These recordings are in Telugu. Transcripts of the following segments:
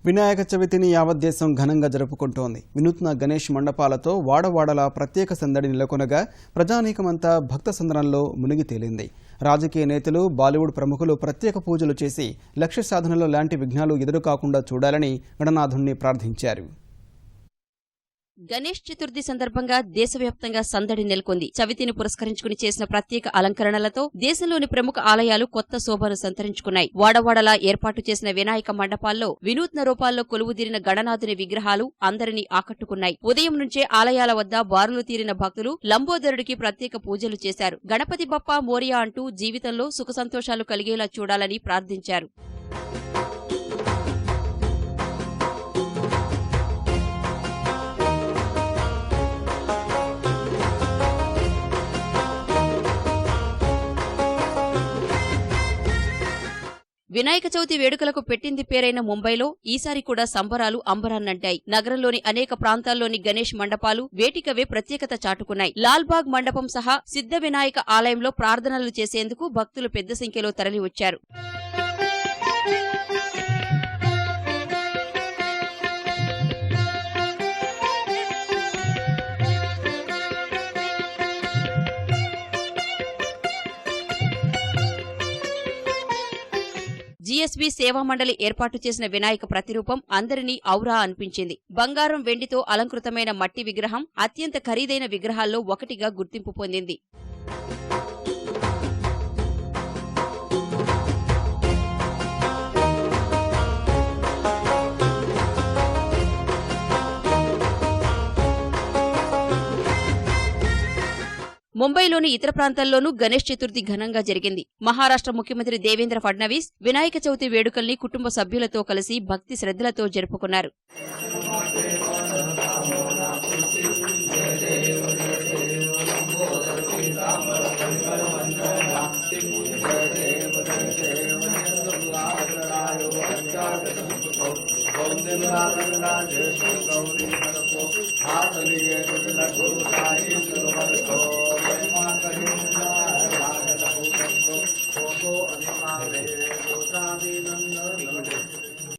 వినాయక చవితిని యావత్ దేశం ఘనంగా జరుపుకుంటోంది. వినూత్న గణేష్ మండపాలతో వాడవాడలా ప్రత్యేక సందడి నెలకొనగా ప్రజానీకమంతా భక్త సంద్రంలో మునిగి తేలింది. రాజకీయ నేతలు, బాలీవుడ్ ప్రముఖులు ప్రత్యేక పూజలు చేసి లక్ష్య సాధనలో లాంటి విఘ్నాలు ఎదురుకాకుండా చూడాలని గణనాథుణ్ణి ప్రార్థించారు. గణేష్ చతుర్థి సందర్భంగా దేశవ్యాప్తంగా సందడి నెలకొంది. చవితిని పురస్కరించుకుని చేసిన ప్రత్యేక అలంకరణలతో దేశంలోని ప్రముఖ ఆలయాలు కొత్త శోభను సంతరించుకున్నాయి. వాడవాడలా ఏర్పాటు చేసిన వినాయక మండపాల్లో వినూత్న రూపాల్లో కొలువుదీరిన గణనాథుని విగ్రహాలు అందరినీ ఆకట్టుకున్నాయి. ఉదయం నుంచే ఆలయాల వద్ద బారులు తీరిన భక్తులు లంబోదరుడికి ప్రత్యేక పూజలు చేశారు. గణపతి బప్పా మోరియా అంటూ జీవితంలో సుఖ సంతోషాలు కలిగేలా చూడాలని ప్రార్థించారు. వినాయక చవితి వేడుకలకు పెట్టింది పేరైన ముంబైలో ఈసారి కూడా సంబరాలు అంబరాన్నంటాయి. నగరంలోని అనేక ప్రాంతాల్లోని గణేష్ మండపాలు వేటికవే ప్రత్యేకత చాటుకున్నాయి. లాల్బాగ్ మండపం సహా సిద్ధ వినాయక ఆలయంలో ప్రార్థనలు చేసేందుకు భక్తులు పెద్ద సంఖ్యలో తరలివచ్చారు. జీఎస్బీ సేవా మండలి ఏర్పాటు చేసిన వినాయక ప్రతిరూపం అందరినీ ఔరా అనిపించింది. బంగారం, వెండితో అలంకృతమైన మట్టి విగ్రహం అత్యంత ఖరీదైన విగ్రహాల్లో ఒకటిగా గుర్తింపు పొందింది. ముంబైలోని ఇతర ప్రాంతాల్లోనూ గణేష్ చతుర్థి ఘనంగా జరిగింది. మహారాష్ట్ర ముఖ్యమంత్రి దేవేంద్ర ఫడ్నవీస్ వినాయక చవితి వేడుకల్ని కుటుంబ సభ్యులతో కలిసి భక్తి శ్రద్ధలతో జరుపుకున్నారు.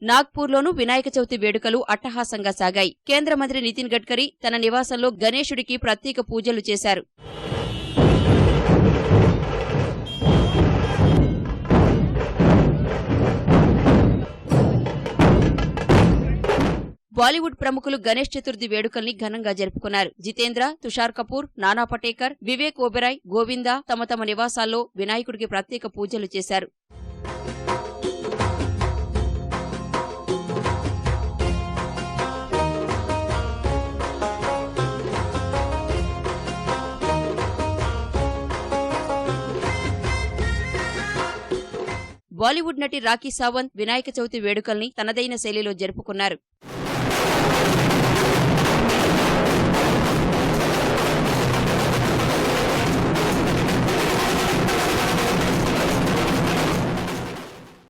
నాగ్పూర్లోనూ వినాయక చవితి వేడుకలు అట్టహాసంగా సాగాయి. కేంద్ర మంత్రి నితిన్ గడ్కరీ తన నివాసంలో గణేశుడికి ప్రత్యేక పూజలు చేశారు. బాలీవుడ్ ప్రముఖులు గణేష్ చతుర్థి వేడుకల్ని ఘనంగా జరుపుకున్నారు. జితేంద్ర, తుషార్ కపూర్, నానా పటేకర్, వివేక్ ఓబెరాయ్, గోవిందా తమ తమ నివాసాల్లో వినాయకుడికి ప్రత్యేక పూజలు చేశారు. బాలీవుడ్ నటి రాఖీ సావంత్ వినాయక చవితి వేడుకల్ని తనదైన శైలిలో జరుపుకున్నారు.